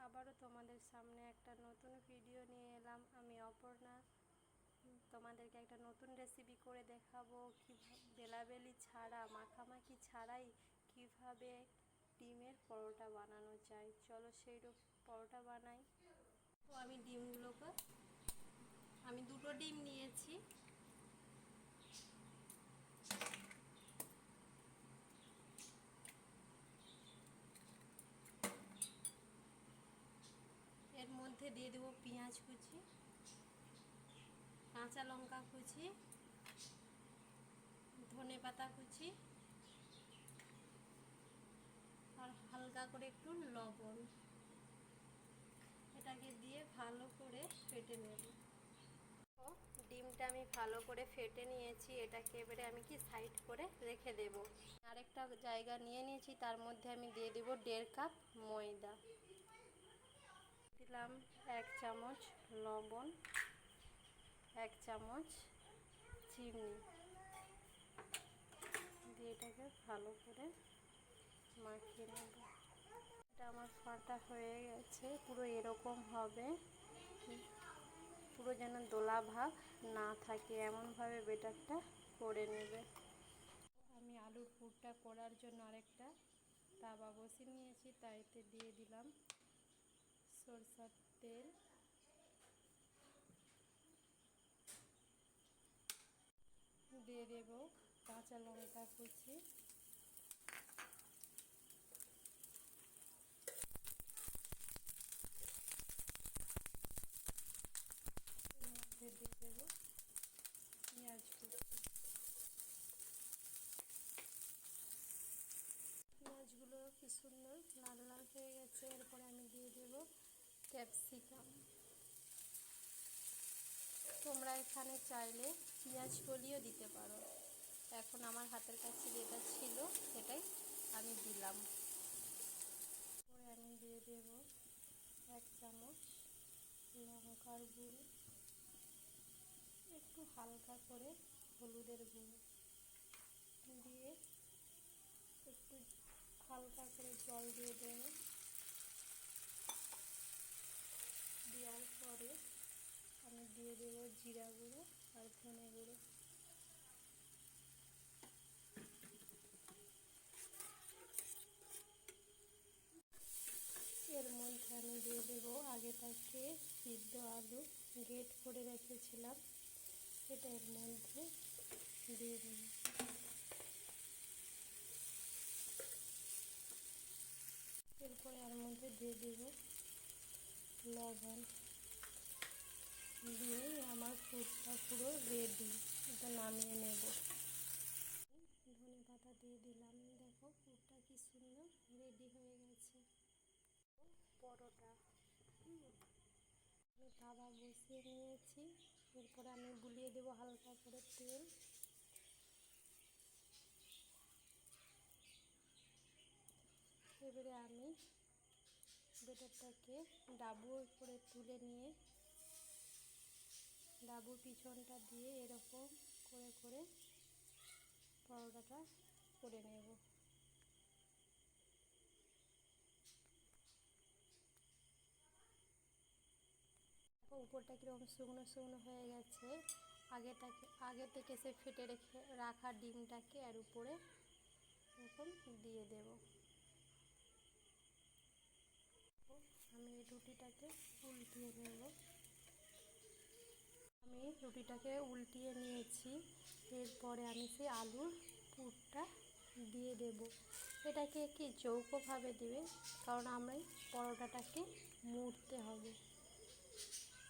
আবারও তোমাদের সামনে একটা নতুন ভিডিও নিয়ে এলাম। আমি অপর্ণা তোমাদেরকে একটা নতুন রেসিপি করে দেখাবো, কীভাবে বেলাবেলি ছাড়া মাখামাখি ছাড়াই কিভাবে ডিমের পরোটা বানানো যায়। চলো সেই পরোটা বানাই। তো আমি ডিমগুলোকে দুটো ডিম নিয়েছি। এর মধ্যে দিয়ে দেবো পেঁয়াজ কুচি, কাঁচা লঙ্কা কুচি, ধনেপাতা কুচি আর হালকা করে একটু লবণ। এটাকে দিয়ে ভালো করে ফেটে নেব। ডিমটা আমি ভালো করে ফেটে নিয়েছি। এটাকে এবারে আমি সাইড করে রেখে দেব। আরেকটা জায়গা নিয়ে নিয়েছি, তার মধ্যে আমি দিয়ে দেব 1.5 কাপ ময়দা। দিলাম 1 চামচ লবণ, 1 চামচ চিনি দিয়ে এটাকে ভালো করে মাখিয়ে নেব। এটা আমার ফাটা হয়ে গেছে, পুরো এরকম হবে, পুরো যেন দোলা ভাব না থাকে, এমনভাবে বেটারটা করে নেবে। আমি আলুর পুরটা করার জন্য আরেকটা তাওয়া বসিয়ে নিয়েছি, তাইতে দিয়ে দিলাম সরষের তেল, দিয়ে দেব কাঁচা লঙ্কা কুচি, দিয়ে দেব পেঁয়াজ কুচি। পেঁয়াজগুলো কি সুন্দর লাল লাল হয়ে গেছে। এরপরে আমি দিয়ে দেব ক্যাপসিকাম। তোমরা এখানে চাইলে পেঁয়াজ কলিও দিতে পারো। এখন আমার হাতের কাছে যেটা ছিল সেটাই আমি দিলাম। পরে আমি দিয়ে দেব 1 চামচ লঙ্কার গুঁড়ো, একটু হালকা করে হলুদের গুঁড়ো দিয়ে একটু হালকা করে জল দিয়ে দেব। দেওয়ার পরে আমি দিয়ে দেব জিরা গুঁড়ো আর ধনে গুঁড়ো। এর মধ্যে আমি দিয়ে দেব আগে থেকে সিদ্ধ আলু গ্রেট করে রেখেছিলাম, এটা এর মধ্যে দিয়ে দেব। এরপরে এর মধ্যে দিয়ে দেব লবণ। দিয়েই আমার পুরটা পুরো রেডি। এটা নামিয়ে নেব। ধনেপাতা দিয়ে দিলাম। দেখো পুরটা কি সুন্দর রেডি হয়ে গেছে। পরোটা আমি তাওয়া বসিয়ে নিয়েছি। এরপরে আমি বুলিয়ে দেব হালকা করে তেল। এবারে আমি বেটারটাকে ডাবুর করে তুলে নিয়ে ডাবুর পিছনটা দিয়ে এরকম করে করে পরোটাটা করে নেব। উপরটা কীরকম শুকনো শুকনো হয়ে গেছে। আগে থেকে সে ফেটে রাখা ডিমটাকে আর উপরে এরকম দিয়ে দেব। আমি এই রুটিটাকে উল্টিয়ে নেব। আমি রুটিটাকে উল্টিয়ে নিয়েছি। এরপরে আমি সেই আলুর পুরটা দিয়ে দেব। এটাকে কি চৌকোভাবে দেবে, কারণ আমরা পরোটাটাকে মুড়তে হবে।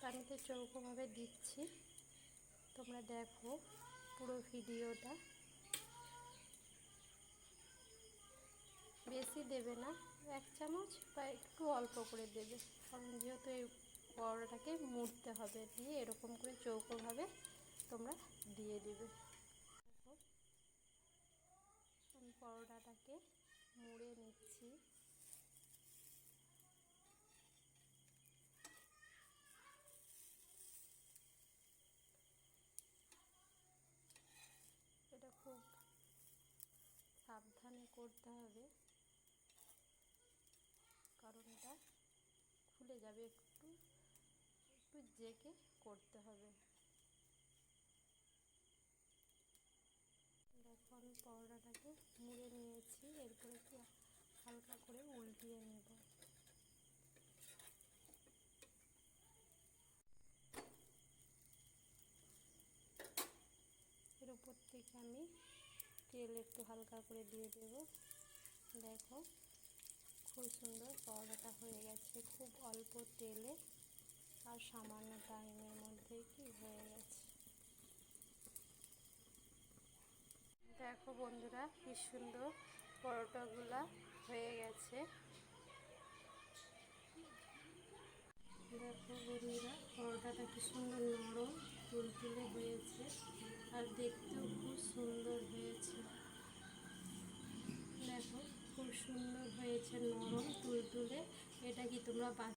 আমি তো চৌকোভাবে দিচ্ছি, তোমরা দেখো পুরো ভিডিওটা। বেশি দেবে না, 1 চামচ বা একটু অল্প করে দেবে, কারণ যেহেতু এই পরোটাটাকে মুড়তে হবে। দিয়ে এরকম করে চৌকোভাবে তোমরা দিয়ে দেবে। দেখো আমি পরোটাটাকে মুড়ে নিচ্ছি। এটা খুব সাবধানে করতে হবে, কারণ এটা ফুলে যাবে, একটু একটু জেকে করতে হবে। দেখো আমি পরোটাটাকে মুড়ে নিয়েছি, এরপরে একটু হালকা করে উল্টিয়ে নেব। এর উপর থেকে আমি তেল একটু হালকা করে দিয়ে দেব। দেখো খুব সুন্দর পরোটাটা হয়ে গেছে, খুব অল্প তেলে আর সামান্য টাইমের মধ্যেই কি হয়ে গেছে। দেখো বন্ধুরা কি সুন্দর পরোটাগুলা হয়ে গেছে। দেখো বন্ধুরা পরোটাটা কি সুন্দর নরম তুলতুলে হয়েছে, আর দেখতেও খুব সুন্দর হয়েছে। দেখো খুব সুন্দর হয়েছে, নরম তুলতুলে। এটা কি তোমরা